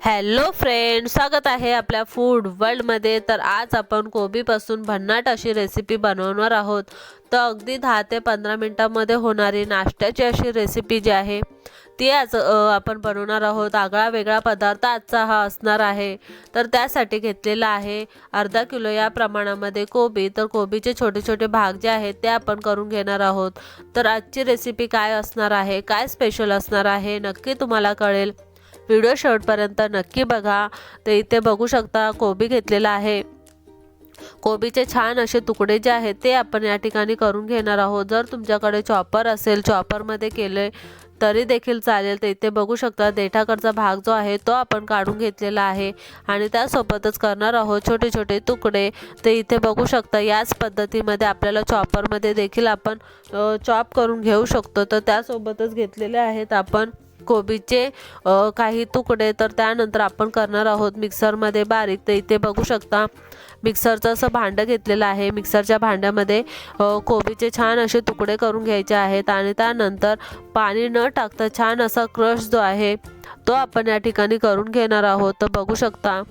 Hello friend, स्वागत आहे आपल्या फूड वर्ल्डमध्ये। तर आज आपण कोबीपासून भन्नाट अशी रेसिपी बनवणार आहोत। तर अगदी 10 ते 15 मिनिटांमध्ये होणारी नाश्त्याची अशी रेसिपी जी आहे ती आज आपण बनवणार आहोत। आगळा वेगळा पदार्थ आजचा हा असणार आहे। तर त्यासाठी घेतलेला आहे अर्धा किलो या प्रमाणामध्ये कोबी। तर कोबीचे छोटे छोटे भाग जे आहेत ते आपण करून घेणार आहोत। तर आजची रेसिपी काय असणार आहे, काय स्पेशल असणार आहे, नक्की तुम्हाला कळेल। व्हिडिओ शेवटपर्यंत नक्की बघा। तर इथे बघू शकता कोबी घेतलेला आहे। कोबीचे छान असे तुकडे जे आहेत ते आपण या ठिकाणी करून घेणार आहोत। जर तुमच्याकडे चॉपर असेल, चॉपरमध्ये केले तरी देखील चालेल। तर इथे बघू शकता देठाकडचा भाग जो आहे तो आपण काढून घेतलेला आहे आणि त्यासोबतच करणार आहोत छोटे छोटे तुकडे। तर इथे बघू शकता याच पद्धतीमध्ये आपल्याला चॉपरमध्ये देखील आपण चॉप करून घेऊ शकतो। तर त्यासोबतच घेतलेले आहेत आपण कोबीचे काही तुकडे। तर त्यानंतर आपण करणार आहोत मिक्सरमध्ये बारीक। तर इथे बघू शकता मिक्सरचं असं भांडं घेतलेलं आहे। मिक्सरच्या भांड्यामध्ये कोबीचे छान असे तुकडे करून घ्यायचे आहेत आणि त्यानंतर पाणी न टाकता छान असा क्रश जो आहे तो आपण या ठिकाणी करून घेणार आहोत। तर बघू शकता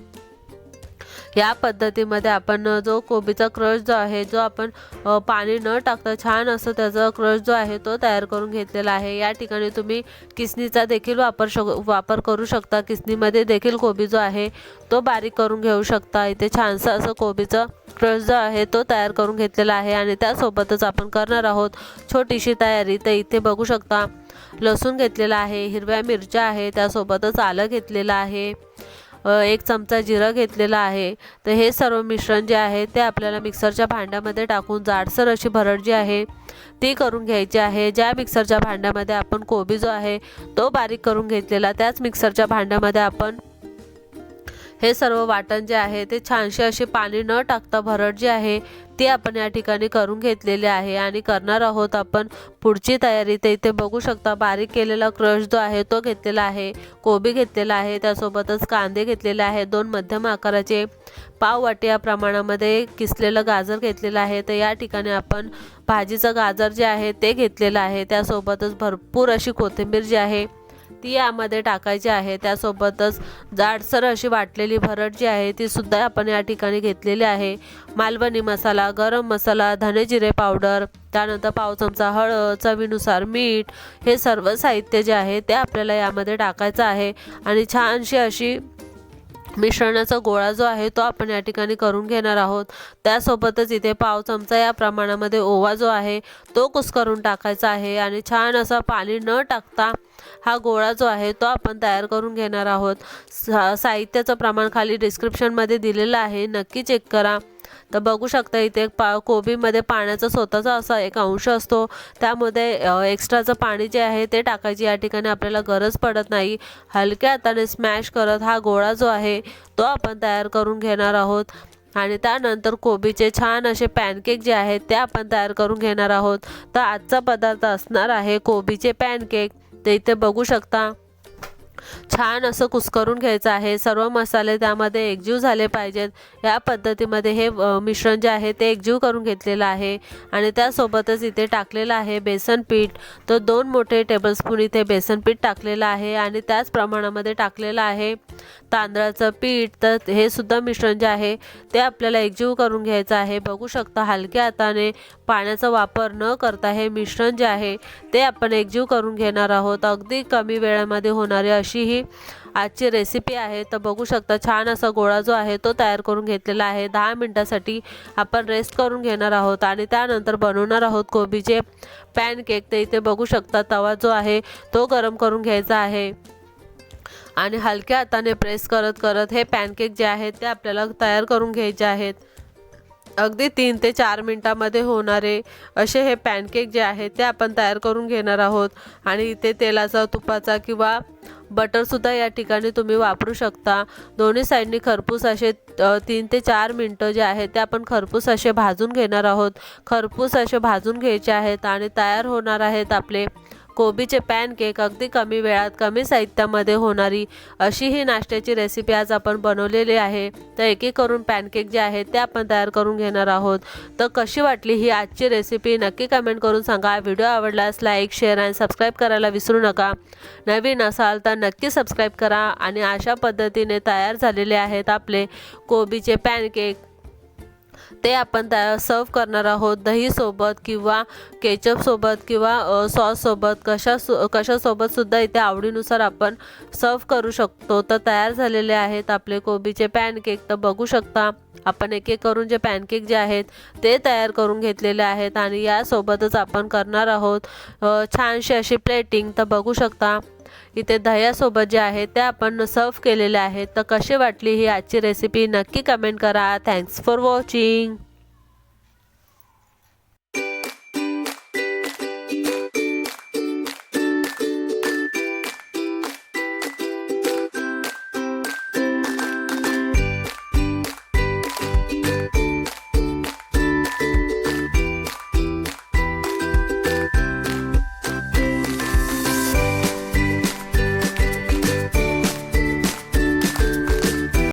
या पद्धतीमध्ये आपण जो कोबीचा क्रश जो आहे, जो आपण पाणी न टाकता छान असं त्याचा क्रश जो आहे तो तयार करून घेतलेला आहे। या ठिकाणी तुम्ही किसनीचा देखील वापर करू शकता। किसनीमध्ये देखील कोबी जो आहे तो बारीक करून घेऊ शकता। इथे छानसं असं कोबीचं क्रश जो आहे तो तयार करून घेतलेला आहे आणि त्यासोबतच आपण करणार आहोत छोटीशी तयारी। तर इथे बघू शकता लसूण घेतलेला आहे, हिरव्या मिरच्या आहे, त्यासोबतच आलं घेतलेलं आहे, 1 चमचा जिरं घेतलेला आहे। तर हे सर्व मिश्रण जे आहे ते आपल्याला मिक्सरच्या भांड्यामध्ये टाकून जाडसर अशी भरड जी आहे ती करून घ्यायची आहे। ज्या मिक्सरच्या भांड्यामध्ये आपण कोबी जो आहे तो बारीक करून घेतलेला त्याच मिक्सरच्या भांड्यामध्ये आपण हे सर्व वाटण जे आहे ते छानशी अशी पाणी न टाकता भरड जी आहे ती आपण या ठिकाणी करून घेतलेली आहे आणि करणार आहोत आपण पुढची तयारी। तर इथे बघू शकता बारीक केलेला क्रश जो आहे तो घेतलेला आहे, कोबी घेतलेला आहे, त्यासोबतच कांदे घेतलेले आहे, 2 मध्यम आकाराचे पाव वाटी या प्रमाणामध्ये किसलेलं गाजर घेतलेलं आहे। तर या ठिकाणी आपण भाजीचं गाजर जे आहे ते घेतलेलं आहे, त्यासोबतच भरपूर अशी कोथिंबीर जी आहे ती यामध्ये टाकायची आहे। त्यासोबतच जाडसर अशी वाटलेली भरड जी आहे ती सुद्धा आपण या ठिकाणी घेतलेली आहे। मालवणी मसाला, गरम मसाला, धने जिरे पावडर, त्यानंतर पाव चमचा हळद, चवीनुसार मीठ, हे सर्व साहित्य जे आहे ते आपल्याला यामध्ये टाकायचं आहे आणि छानशी अशी मिश्रणाचा गोळा जो आहे तो आपण या ठिकाणी करून घेणार आहोत। त्यासोबतच इथे पाव चमचा या प्रमाणामध्ये ओवा जो आहे तो कुस्करून टाकायचा आहे आणि छान असा पाणी न टाकता हा गोळा जो आहे तो आपण तयार करून घेणार आहोत। साहित्याचं प्रमाण खाली डिस्क्रिप्शनमध्ये दिलेलं आहे, नक्की चेक करा। तर बघू शकता इथे कोबीमध्ये पाण्याचा स्वतःचा असा एक अंश असतो, त्यामध्ये एक्स्ट्राचं पाणी जे आहे ते टाकायची या ठिकाणी आपल्याला गरज पडत नाही। हलक्या हाताने स्मॅश करत हा गोळा जो आहे तो आपण तयार करून घेणार आहोत आणि त्यानंतर कोबीचे छान असे पॅनकेक जे आहेत ते आपण तयार करून घेणार आहोत। तर आजचा पदार्थ असणार आहे कोबीचे पॅनकेक। तर इथे बघू शकता छान असं कुस्करून घ्यायचं आहे, सर्व मसाले त्यामध्ये एकजीव झाले पाहिजेत। या पद्धतीमध्ये हे मिश्रण जे आहे ते एकजीव करून घेतलेलं आहे आणि त्यासोबतच इथे टाकलेलं आहे बेसन पीठ। तर 2 मोठे टेबलस्पून इथे बेसन पीठ टाकलेलं आहे आणि त्याच प्रमाणामध्ये टाकलेलं आहे तांदळाचं पीठ। तर हे सुद्धा मिश्रण जे आहे ते आपल्याला एकजीव करून घ्यायचं आहे। बघू शकता हलक्या हाताने पाण्याचा वापर न करता हे मिश्रण जे आहे ते आपण एकजीव करून घेणार आहोत। अगदी कमी वेळामध्ये होणारी अशी ही आजची रेसिपी आहे। तर बघू शकता छान असा गोळा जो आहे तो तयार करून घेतलेला आहे। 10 मिनिटासाठी आपण रेस्ट करून घेणार आहोत आणि त्यानंतर बनवणार आहोत कोबीचे पॅनकेक। तर इथे बघू शकता तवा जो आहे तो गरम करून घ्यायचा आहे आणि हलक्या हाताने प्रेस करत करत हे पॅनकेक जे आहेत ते आपल्याला तयार करून घ्यायचे आहेत। अगदी 3 ते 4 मिनिटांमध्ये होणारे असे हे पॅनकेक जे आहेत ते आपण तयार करून घेणार आहोत आणि इथे तेलाचा, तुपाचा किंवा बटरसुद्धा या ठिकाणी तुम्ही वापरू शकता। दोन्ही साईडनी खरपूस असे 3 ते 4 मिनटं जे आहेत ते आपण खरपूस असे भाजून घेणार आहोत। खरपूस असे भाजून घ्यायचे आहेत आणि तयार होणार आहेत आपले कोबीचे पॅनकेक अगदी कमी वेळात कमी साहित्यामध्ये होणारी अशी ही नाश्त्याची रेसिपी आज आपण बनवलेली आहे। तर एक एक करून पॅनकेक जे आहेत ते आपण तयार करून घेणार आहोत। तर कशी वाटली ही आजची रेसिपी नक्की कमेंट करून सांगा। व्हिडिओ आवडल्यास लाईक शेअर आणि सबस्क्राईब करायला विसरू नका। नवीन असाल तर नक्की सबस्क्राईब करा। आणि अशा पद्धतीने तयार झालेले आहेत आपले कोबीचे पॅनकेक। ते आपण सर्व करणार आहोत दहीसोबत किंवा केचपसोबत किंवा सॉससोबत कशासोबत सुद्धा इथे आवडीनुसार आपण सर्व करू शकतो। तर तयार झालेले आहेत आपले कोबीचे पॅनकेक। तर बघू शकता आपण एक एक करून जे पॅनकेक जे आहेत ते तयार करून घेतलेले आहेत आणि यासोबतच आपण करणार आहोत छानशी अशी प्लेटिंग। तर बघू शकता इथे दह्यासोबत जे आहे ते आपण सर्व केलेले आहेत। तर कशी वाटली ही आजची रेसिपी नक्की कमेंट करा। Thanks for watching.